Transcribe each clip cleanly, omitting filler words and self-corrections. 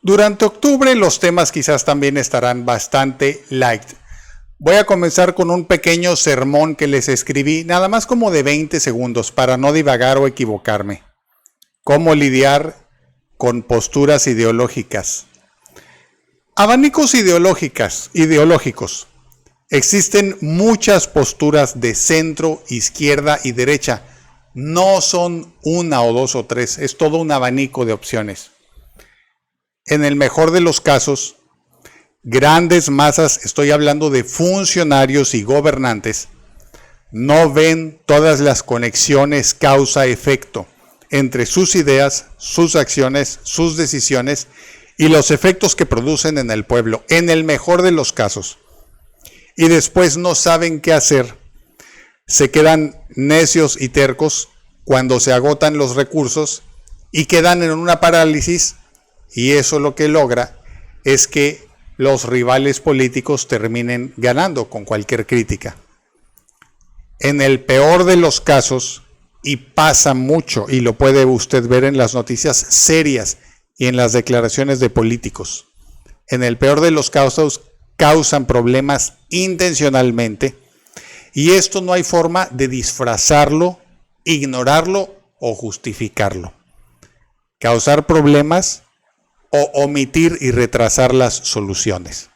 Durante octubre los temas quizás también estarán bastante light. Voy a comenzar con un pequeño sermón que les escribí, nada más como de 20 segundos, para no divagar o equivocarme. Cómo lidiar con posturas ideológicas. Abanicos ideológicos. Existen muchas posturas de centro, izquierda y derecha. No son una o dos o tres, es todo un abanico de opciones. En el mejor de los casos, grandes masas, estoy hablando de funcionarios y gobernantes, no ven todas las conexiones causa-efecto entre sus ideas, sus acciones, sus decisiones y los efectos que producen en el pueblo, en el mejor de los casos. Y después no saben qué hacer. Se quedan necios y tercos cuando se agotan los recursos y quedan en una parálisis, y eso lo que logra es que los rivales políticos terminen ganando con cualquier crítica. En el peor de los casos, y pasa mucho, y lo puede usted ver en las noticias serias y en las declaraciones de políticos, en el peor de los casos causan problemas intencionalmente, y esto no hay forma de disfrazarlo, ignorarlo o justificarlo. Causar problemas o omitir y retrasar las soluciones.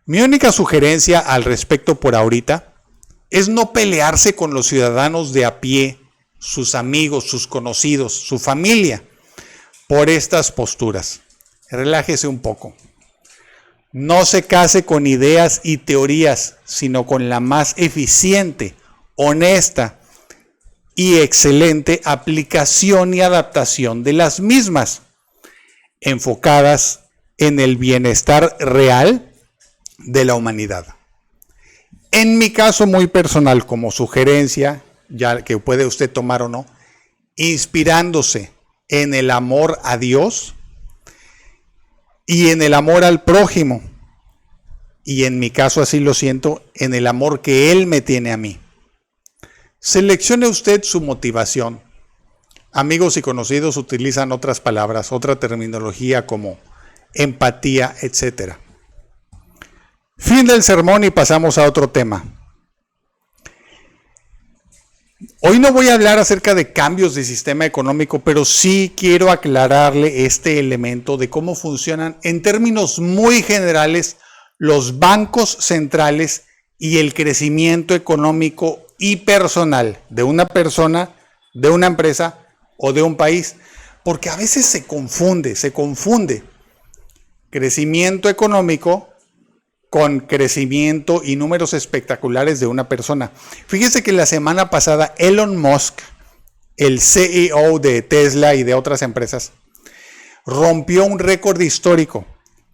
Mi única sugerencia al respecto por ahorita es no pelearse con los ciudadanos de a pie, sus amigos, sus conocidos, su familia, por estas posturas. Relájese un poco. No se case con ideas y teorías, sino con la más eficiente, honesta y excelente aplicación y adaptación de las mismas, enfocadas en el bienestar real de la humanidad. En mi caso muy personal, como sugerencia, ya que puede usted tomar o no, inspirándose en el amor a Dios y en el amor al prójimo, y en mi caso así lo siento, en el amor que Él me tiene a mí. Seleccione usted su motivación. Amigos y conocidos utilizan otras palabras, otra terminología como empatía, etc. Fin del sermón y pasamos a otro tema. Hoy no voy a hablar acerca de cambios de sistema económico, pero sí quiero aclararle este elemento de cómo funcionan en términos muy generales los bancos centrales y el crecimiento económico y personal de una persona, de una empresa o de un país, porque a veces se confunde crecimiento económico con crecimiento y números espectaculares de una persona. Fíjese que la semana pasada Elon Musk, el CEO de Tesla y de otras empresas, rompió un récord histórico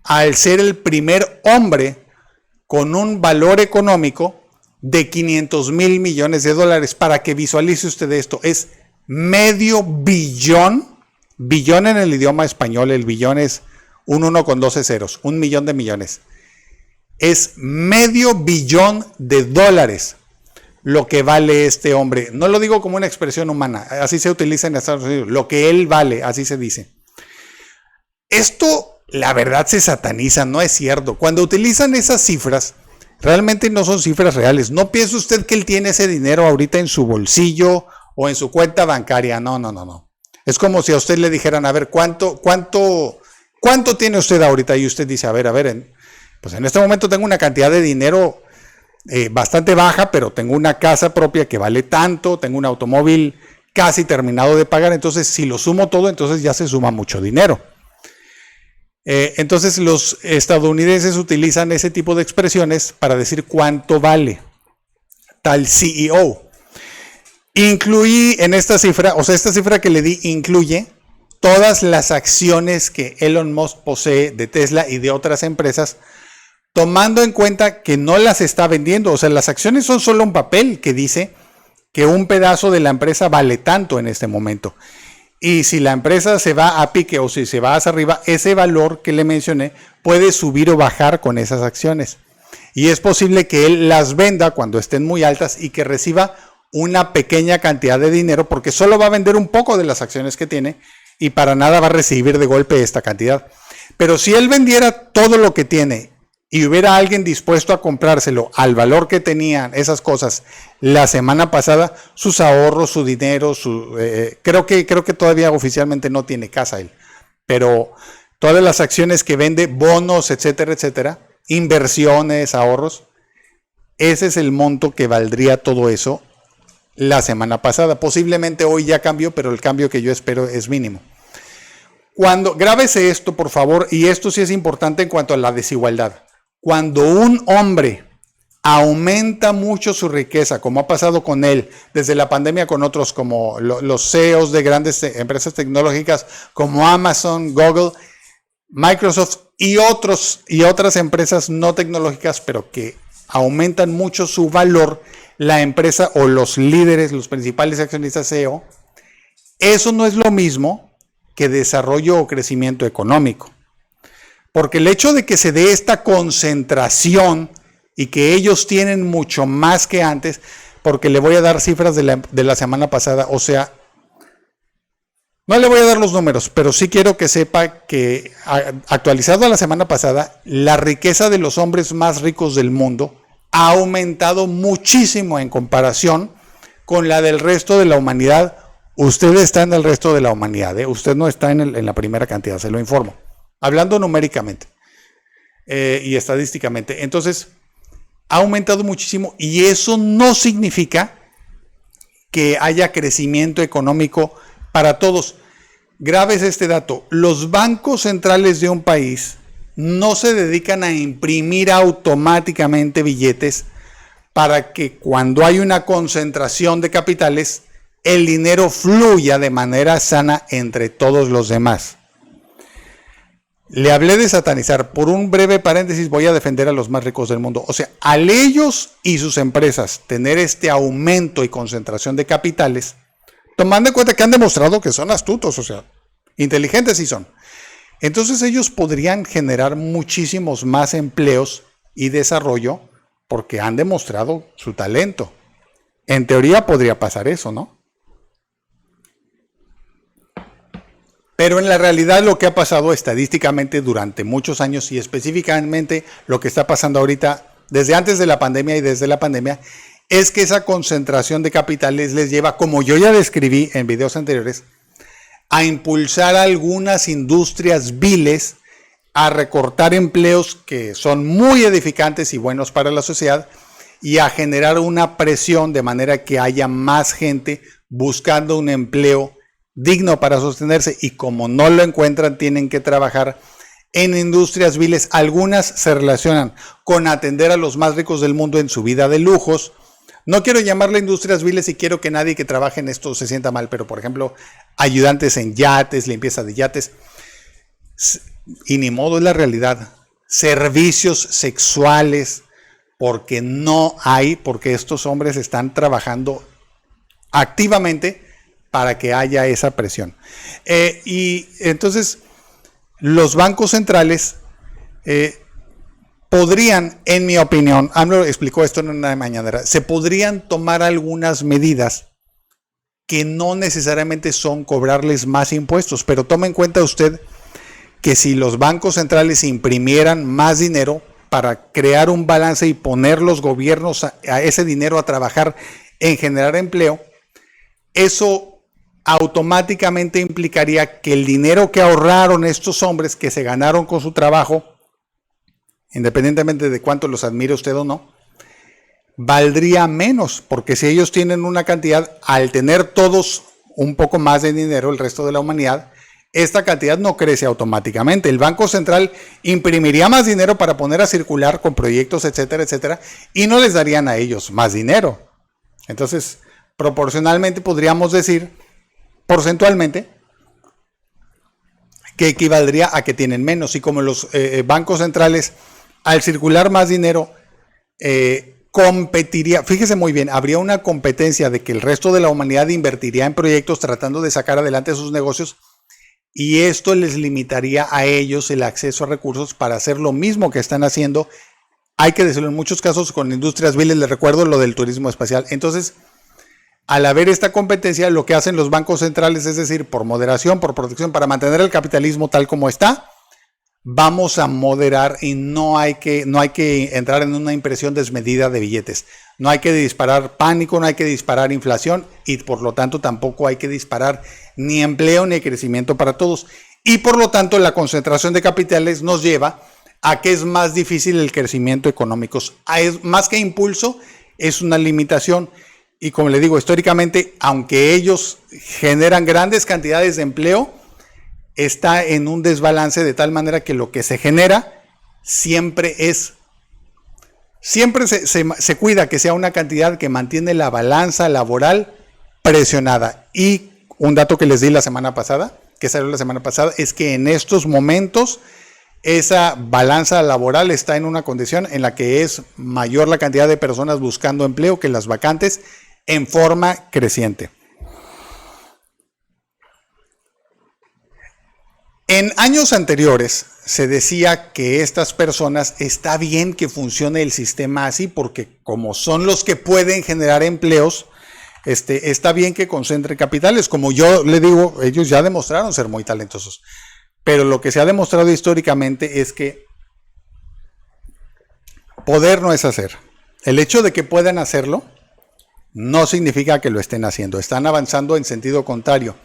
al ser el primer hombre con un valor económico de $500 mil millones. Para que visualice usted esto, es medio billón, billón en el idioma español, el billón es un 1 con 12 ceros, 1 millón de millones. Es medio billón de dólares lo que vale este hombre. No lo digo como una expresión humana, así se utiliza en Estados Unidos, lo que él vale, así se dice. Esto, la verdad, se sataniza, no es cierto. Cuando utilizan esas cifras, realmente no son cifras reales. No piense usted que él tiene ese dinero ahorita en su bolsillo o en su cuenta bancaria. No. Es como si a usted le dijeran, a ver, ¿cuánto tiene usted ahorita? Y usted dice, a ver, pues en este momento tengo una cantidad de dinero bastante baja, pero tengo una casa propia que vale tanto, tengo un automóvil casi terminado de pagar, entonces si lo sumo todo, entonces ya se suma mucho dinero. Entonces los estadounidenses utilizan ese tipo de expresiones para decir cuánto vale tal CEO. Incluí en esta cifra, esta cifra que le di incluye todas las acciones que Elon Musk posee de Tesla y de otras empresas, tomando en cuenta que no las está vendiendo. O sea, las acciones son solo un papel que dice que un pedazo de la empresa vale tanto en este momento. Y si la empresa se va a pique o si se va hacia arriba, ese valor que le mencioné puede subir o bajar con esas acciones. Y es posible que él las venda cuando estén muy altas y que reciba una pequeña cantidad de dinero, porque solo va a vender un poco de las acciones que tiene y para nada va a recibir de golpe esta cantidad. Pero si él vendiera todo lo que tiene y hubiera alguien dispuesto a comprárselo al valor que tenían esas cosas la semana pasada, sus ahorros, su dinero, creo que todavía oficialmente no tiene casa él, pero todas las acciones que vende, bonos, etcétera, etcétera, inversiones, ahorros, ese es el monto que valdría todo eso la semana pasada. Posiblemente hoy ya cambió, pero el cambio que yo espero es mínimo. Grábese esto, por favor, y esto sí es importante en cuanto a la desigualdad. Cuando un hombre aumenta mucho su riqueza, como ha pasado con él desde la pandemia con otros como los CEOs de grandes empresas tecnológicas como Amazon, Google, Microsoft y otras empresas no tecnológicas, pero que aumentan mucho su valor, la empresa o los líderes, los principales accionistas CEO, eso no es lo mismo que desarrollo o crecimiento económico. Porque el hecho de que se dé esta concentración y que ellos tienen mucho más que antes, porque le voy a dar cifras de la semana pasada, o sea, no le voy a dar los números, pero sí quiero que sepa que actualizado a la semana pasada, la riqueza de los hombres más ricos del mundo ha aumentado muchísimo en comparación con la del resto de la humanidad. Usted está en el resto de la humanidad, ¿eh? Usted no está en la primera cantidad, se lo informo. Hablando numéricamente y estadísticamente. Entonces, ha aumentado muchísimo y eso no significa que haya crecimiento económico para todos. Grábese este dato. Los bancos centrales de un país no se dedican a imprimir automáticamente billetes para que cuando hay una concentración de capitales, el dinero fluya de manera sana entre todos los demás. Le hablé de satanizar. Por un breve paréntesis voy a defender a los más ricos del mundo. O sea, al ellos y sus empresas tener este aumento y concentración de capitales, tomando en cuenta que han demostrado que son astutos, o sea, inteligentes sí son. Entonces ellos podrían generar muchísimos más empleos y desarrollo porque han demostrado su talento. En teoría podría pasar eso, ¿no? Pero en la realidad lo que ha pasado estadísticamente durante muchos años y específicamente lo que está pasando ahorita desde antes de la pandemia y desde la pandemia es que esa concentración de capitales les lleva, como yo ya describí en videos anteriores, a impulsar algunas industrias viles, a recortar empleos que son muy edificantes y buenos para la sociedad y a generar una presión de manera que haya más gente buscando un empleo digno para sostenerse y como no lo encuentran tienen que trabajar en industrias viles. Algunas se relacionan con atender a los más ricos del mundo en su vida de lujos. No quiero llamarle industrias viles y quiero que nadie que trabaje en esto se sienta mal, pero por ejemplo, ayudantes en yates, limpieza de yates, y ni modo es la realidad. Servicios sexuales, porque estos hombres están trabajando activamente para que haya esa presión. Y entonces los bancos centrales podrían, en mi opinión, AMLO explicó esto en una mañanera, se podrían tomar algunas medidas que no necesariamente son cobrarles más impuestos, pero tome en cuenta usted que si los bancos centrales imprimieran más dinero para crear un balance y poner los gobiernos a ese dinero a trabajar en generar empleo, eso automáticamente implicaría que el dinero que ahorraron estos hombres que se ganaron con su trabajo, independientemente de cuánto los admire usted o no, valdría menos, porque si ellos tienen una cantidad, al tener todos un poco más de dinero, el resto de la humanidad, esta cantidad no crece automáticamente. El Banco Central imprimiría más dinero para poner a circular con proyectos, etcétera, etcétera, y no les darían a ellos más dinero. Entonces, proporcionalmente podríamos decir, porcentualmente, que equivaldría a que tienen menos. Y como los bancos centrales, al circular más dinero, competiría, fíjese muy bien, habría una competencia de que el resto de la humanidad invertiría en proyectos tratando de sacar adelante sus negocios y esto les limitaría a ellos el acceso a recursos para hacer lo mismo que están haciendo. Hay que decirlo en muchos casos con industrias viles, les recuerdo lo del turismo espacial. Entonces, al haber esta competencia, lo que hacen los bancos centrales, es decir, por moderación, por protección, para mantener el capitalismo tal como está, vamos a moderar y no hay que entrar en una impresión desmedida de billetes. No hay que disparar pánico, no hay que disparar inflación y por lo tanto tampoco hay que disparar ni empleo ni crecimiento para todos. Y por lo tanto la concentración de capitales nos lleva a que es más difícil el crecimiento económico. Más que impulso, es una limitación. Y como le digo, históricamente, aunque ellos generan grandes cantidades de empleo, está en un desbalance de tal manera que lo que se genera siempre se cuida que sea una cantidad que mantiene la balanza laboral presionada. Y un dato que les di la semana pasada, que salió la semana pasada, es que en estos momentos esa balanza laboral está en una condición en la que es mayor la cantidad de personas buscando empleo que las vacantes en forma creciente. En años anteriores se decía que estas personas está bien que funcione el sistema así porque como son los que pueden generar empleos, está bien que concentre capitales. Como yo le digo, ellos ya demostraron ser muy talentosos. Pero lo que se ha demostrado históricamente es que poder no es hacer. El hecho de que puedan hacerlo no significa que lo estén haciendo. Están avanzando en sentido contrario.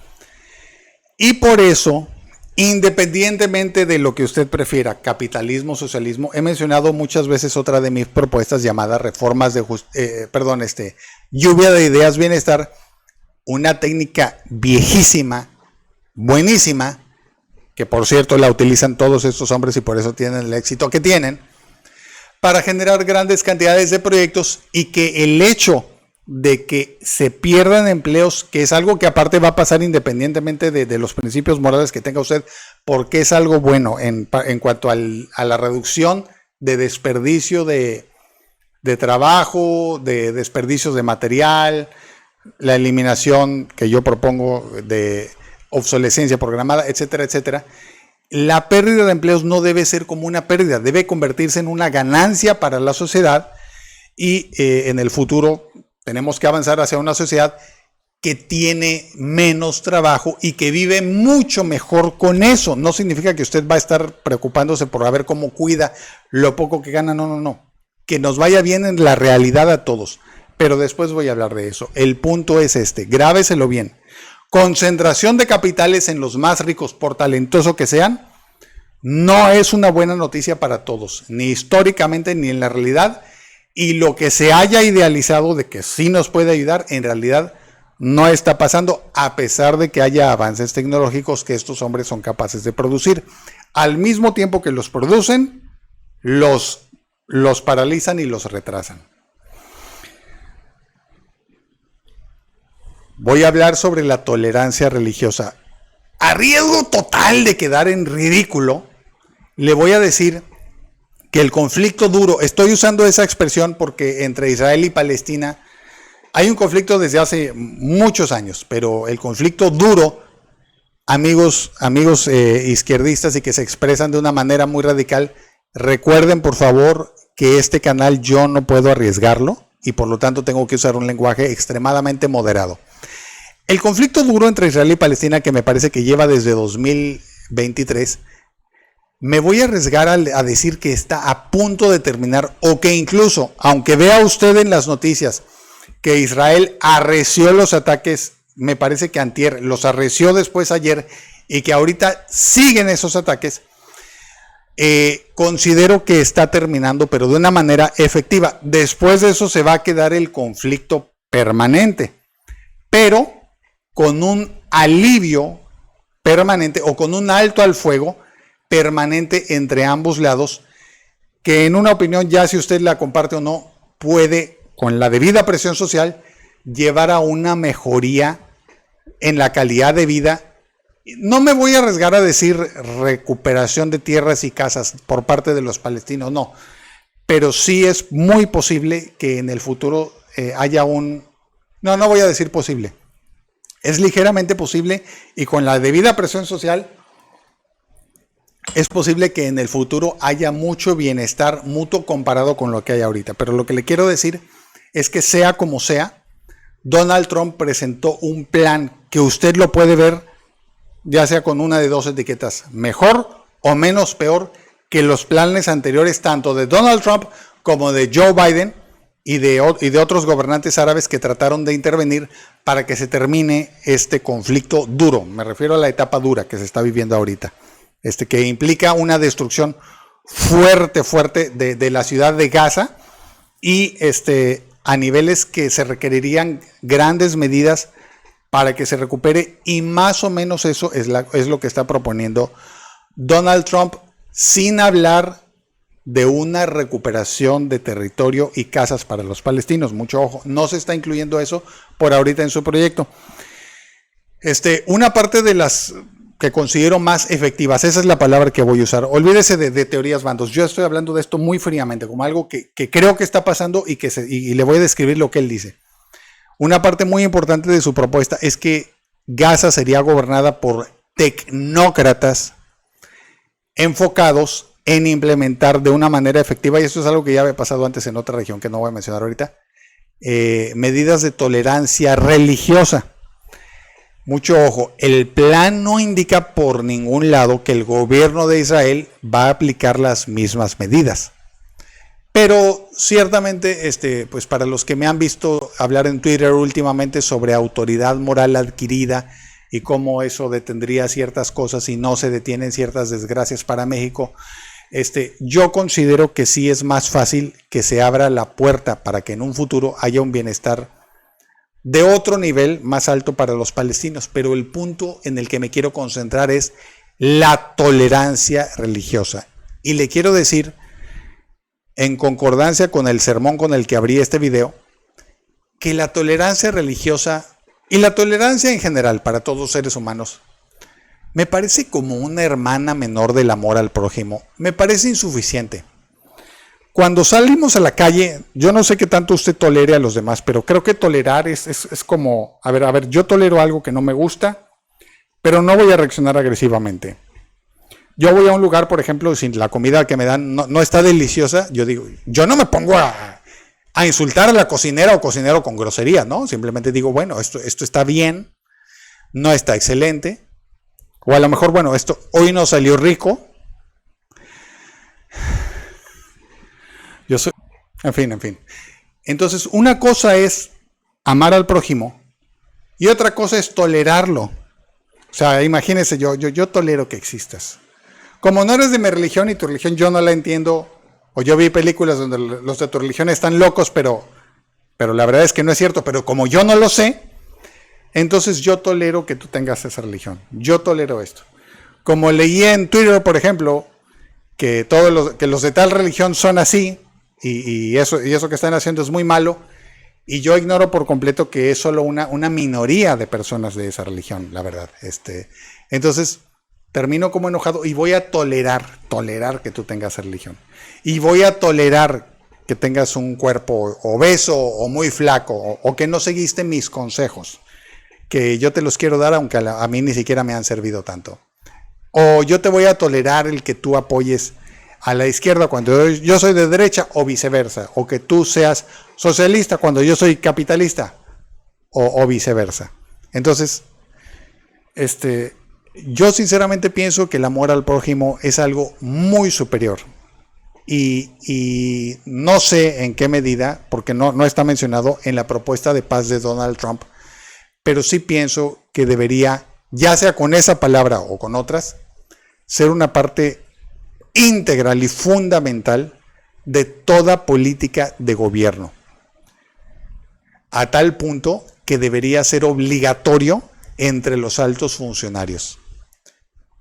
Y por eso, independientemente de lo que usted prefiera, capitalismo, socialismo, he mencionado muchas veces otra de mis propuestas llamada reformas de lluvia de ideas bienestar, una técnica viejísima, buenísima, que por cierto la utilizan todos estos hombres y por eso tienen el éxito que tienen, para generar grandes cantidades de proyectos y que el hecho de que se pierdan empleos, que es algo que aparte va a pasar independientemente de los principios morales que tenga usted, porque es algo bueno en cuanto a la reducción de desperdicio de trabajo, de desperdicios de material, la eliminación que yo propongo de obsolescencia programada, etcétera, etcétera. La pérdida de empleos no debe ser como una pérdida, debe convertirse en una ganancia para la sociedad y en el futuro tenemos que avanzar hacia una sociedad que tiene menos trabajo y que vive mucho mejor con eso. No significa que usted va a estar preocupándose por ver cómo cuida lo poco que gana, no. Que nos vaya bien en la realidad a todos, pero después voy a hablar de eso. El punto es grábeselo bien. Concentración de capitales en los más ricos, por talentoso que sean, no es una buena noticia para todos, ni históricamente ni en la realidad, y lo que se haya idealizado de que sí nos puede ayudar, en realidad no está pasando, a pesar de que haya avances tecnológicos que estos hombres son capaces de producir. Al mismo tiempo que los producen, los paralizan y los retrasan. Voy a hablar sobre la tolerancia religiosa. A riesgo total de quedar en ridículo, le voy a decir que el conflicto duro, estoy usando esa expresión porque entre Israel y Palestina hay un conflicto desde hace muchos años, pero el conflicto duro, amigos izquierdistas y que se expresan de una manera muy radical, recuerden por favor que este canal yo no puedo arriesgarlo y por lo tanto tengo que usar un lenguaje extremadamente moderado. El conflicto duro entre Israel y Palestina, que me parece que lleva desde 2023, me voy a arriesgar a decir que está a punto de terminar, o que incluso, aunque vea usted en las noticias que Israel arreció los ataques, me parece que antier, los arreció después ayer, y que ahorita siguen esos ataques, considero que está terminando, pero de una manera efectiva. Después de eso se va a quedar el conflicto permanente, pero con un alivio permanente o con un alto al fuego permanente entre ambos lados, que en una opinión, ya si usted la comparte o no, puede, con la debida presión social, llevar a una mejoría en la calidad de vida. No me voy a arriesgar a decir recuperación de tierras y casas por parte de los palestinos, no, pero sí es muy posible que en el futuro haya no voy a decir posible, es ligeramente posible, y con la debida presión social es posible que en el futuro haya mucho bienestar mutuo comparado con lo que hay ahorita. Pero lo que le quiero decir es que sea como sea, Donald Trump presentó un plan que usted lo puede ver ya sea con una de dos etiquetas, mejor o menos peor que los planes anteriores tanto de Donald Trump como de Joe Biden y de otros gobernantes árabes que trataron de intervenir para que se termine este conflicto duro. Me refiero a la etapa dura que se está viviendo ahorita, que implica una destrucción fuerte de la ciudad de Gaza y a niveles que se requerirían grandes medidas para que se recupere, y más o menos eso es lo que está proponiendo Donald Trump, sin hablar de una recuperación de territorio y casas para los palestinos. Mucho ojo, no se está incluyendo eso por ahorita en su proyecto. Una parte de las que considero más efectivas, esa es la palabra que voy a usar, olvídese de teorías bandos, yo estoy hablando de esto muy fríamente, como algo que creo que está pasando y le voy a describir lo que él dice. Una parte muy importante de su propuesta es que Gaza sería gobernada por tecnócratas enfocados en implementar de una manera efectiva, y esto es algo que ya había pasado antes en otra región que no voy a mencionar ahorita, medidas de tolerancia religiosa. Mucho ojo, el plan no indica por ningún lado que el gobierno de Israel va a aplicar las mismas medidas. Pero ciertamente, pues para los que me han visto hablar en Twitter últimamente sobre autoridad moral adquirida y cómo eso detendría ciertas cosas y no se detienen ciertas desgracias para México, yo considero que sí es más fácil que se abra la puerta para que en un futuro haya un bienestar de otro nivel más alto para los palestinos, pero el punto en el que me quiero concentrar es la tolerancia religiosa. Y le quiero decir, en concordancia con el sermón con el que abrí este video, que la tolerancia religiosa y la tolerancia en general para todos los seres humanos me parece como una hermana menor del amor al prójimo. Me parece insuficiente. Cuando salimos a la calle, yo no sé qué tanto usted tolere a los demás, pero creo que tolerar es como, a ver, yo tolero algo que no me gusta, pero no voy a reaccionar agresivamente. Yo voy a un lugar, por ejemplo, si la comida que me dan no está deliciosa, yo digo, yo no me pongo a insultar a la cocinera o cocinero con grosería, ¿no? Simplemente digo, bueno, esto está bien, no está excelente, o a lo mejor, bueno, esto hoy no salió rico. En fin. Entonces, una cosa es amar al prójimo y otra cosa es tolerarlo. O sea, imagínense, yo tolero que existas. Como no eres de mi religión y tu religión yo no la entiendo, o yo vi películas donde los de tu religión están locos, pero la verdad es que no es cierto, pero como yo no lo sé, entonces yo tolero que tú tengas esa religión. Yo tolero esto. Como leí en Twitter, por ejemplo, que los de tal religión son así, y eso que están haciendo es muy malo, y yo ignoro por completo que es solo una minoría de personas de esa religión, la verdad. Entonces termino como enojado y voy a tolerar que tú tengas esa religión, y voy a tolerar que tengas un cuerpo obeso o muy flaco, o que no seguiste mis consejos, que yo te los quiero dar aunque a mí ni siquiera me han servido tanto, o yo te voy a tolerar el que tú apoyes a la izquierda cuando yo soy de derecha, o viceversa, o que tú seas socialista cuando yo soy capitalista, o viceversa. Entonces, yo sinceramente pienso que el amor al prójimo es algo muy superior, y no sé en qué medida, porque no está mencionado en la propuesta de paz de Donald Trump, pero sí pienso que debería, ya sea con esa palabra o con otras, ser una parte integral y fundamental de toda política de gobierno, a tal punto que debería ser obligatorio entre los altos funcionarios.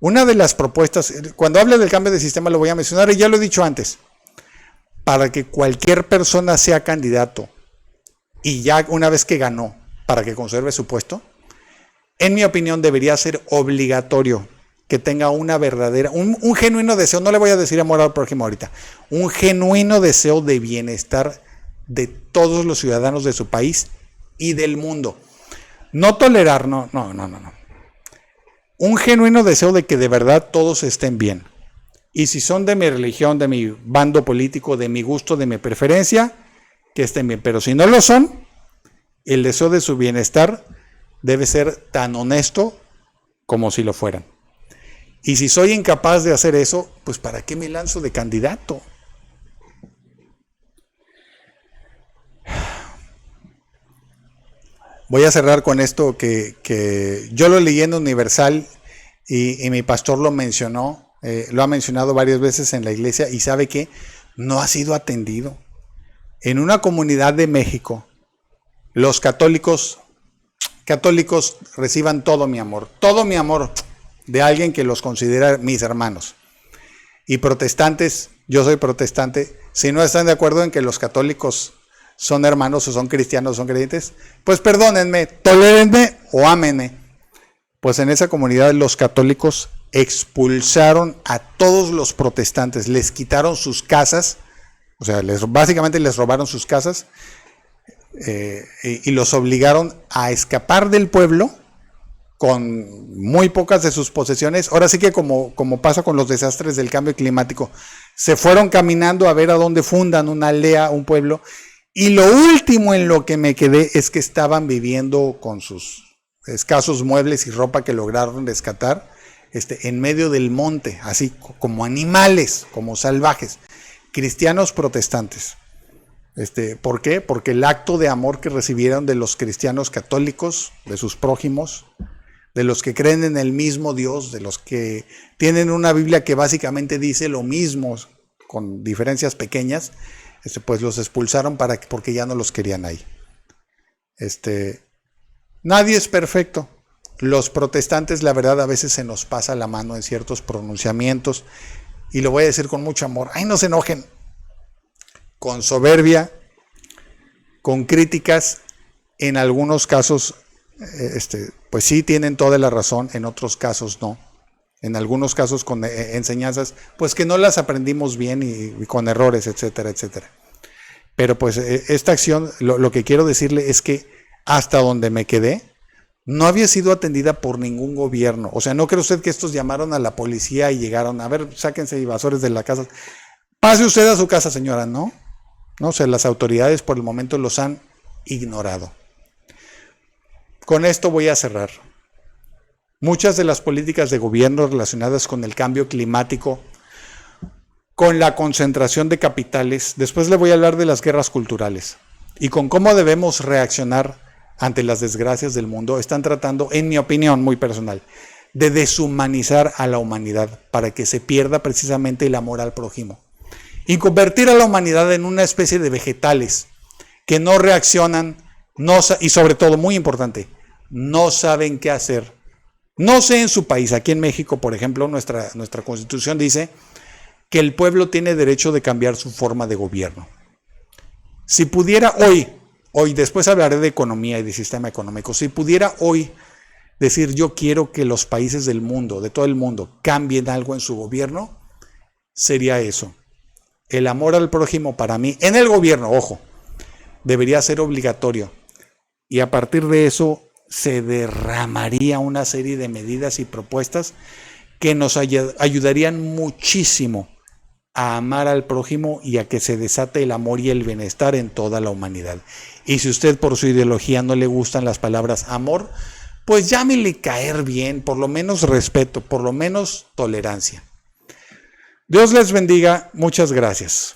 Una de las propuestas, cuando hable del cambio de sistema lo voy a mencionar, y ya lo he dicho antes, para que cualquier persona sea candidato y ya una vez que ganó, para que conserve su puesto, en mi opinión debería ser obligatorio que tenga una verdadera, un genuino deseo, no le voy a decir amor al prójimo ahorita, un genuino deseo de bienestar de todos los ciudadanos de su país y del mundo. No tolerar, no. Un genuino deseo de que de verdad todos estén bien. Y si son de mi religión, de mi bando político, de mi gusto, de mi preferencia, que estén bien. Pero si no lo son, el deseo de su bienestar debe ser tan honesto como si lo fueran. Y si soy incapaz de hacer eso, pues ¿para qué me lanzo de candidato? Voy a cerrar con esto que yo lo leí en Universal y mi pastor lo mencionó, lo ha mencionado varias veces en la iglesia y sabe que no ha sido atendido. En una comunidad de México, los católicos reciban todo mi amor de alguien que los considera mis hermanos. Y protestantes, yo soy protestante, si no están de acuerdo en que los católicos son hermanos o son cristianos o son creyentes, pues perdónenme, tolérenme o ámenme. Pues en esa comunidad los católicos expulsaron a todos los protestantes, les quitaron sus casas, o sea, básicamente les robaron sus casas y los obligaron a escapar del pueblo con muy pocas de sus posesiones. Ahora sí que como pasa con los desastres del cambio climático, se fueron caminando a ver a dónde fundan una aldea, un pueblo, y lo último en lo que me quedé es que estaban viviendo con sus escasos muebles y ropa que lograron rescatar en medio del monte, así como animales, como salvajes, cristianos protestantes. ¿Por qué? Porque el acto de amor que recibieron de los cristianos católicos, de sus prójimos, de los que creen en el mismo Dios, de los que tienen una Biblia que básicamente dice lo mismo, con diferencias pequeñas, pues los expulsaron porque ya no los querían ahí. Nadie es perfecto. Los protestantes, la verdad, a veces se nos pasa la mano en ciertos pronunciamientos, y lo voy a decir con mucho amor. ¡Ay, no se enojen! Con soberbia, con críticas, en algunos casos, pues sí tienen toda la razón, en otros casos no. En algunos casos con enseñanzas, pues que no las aprendimos bien y con errores, etcétera, etcétera. Pero pues esta acción, lo que quiero decirle es que hasta donde me quedé, no había sido atendida por ningún gobierno. O sea, ¿no cree usted que estos llamaron a la policía y llegaron, a ver, sáquense invasores de la casa? Pase usted a su casa, señora, ¿no? No, o sea, las autoridades por el momento los han ignorado. Con esto voy a cerrar. Muchas de las políticas de gobierno relacionadas con el cambio climático, con la concentración de capitales, después le voy a hablar de las guerras culturales y con cómo debemos reaccionar ante las desgracias del mundo, están tratando, en mi opinión muy personal, de deshumanizar a la humanidad para que se pierda precisamente el amor al prójimo y convertir a la humanidad en una especie de vegetales que no reaccionan, y sobre todo, muy importante, no saben qué hacer. No sé en su país, aquí en México, por ejemplo, nuestra Constitución dice que el pueblo tiene derecho de cambiar su forma de gobierno. Si pudiera hoy, después hablaré de economía y de sistema económico, si pudiera hoy decir yo quiero que los países del mundo, de todo el mundo, cambien algo en su gobierno, sería eso. El amor al prójimo para mí, en el gobierno, ojo, debería ser obligatorio. Y a partir de eso se derramaría una serie de medidas y propuestas que nos ayudarían muchísimo a amar al prójimo y a que se desate el amor y el bienestar en toda la humanidad. Y si usted por su ideología no le gustan las palabras amor, pues llámele caer bien, por lo menos respeto, por lo menos tolerancia. Dios les bendiga, muchas gracias.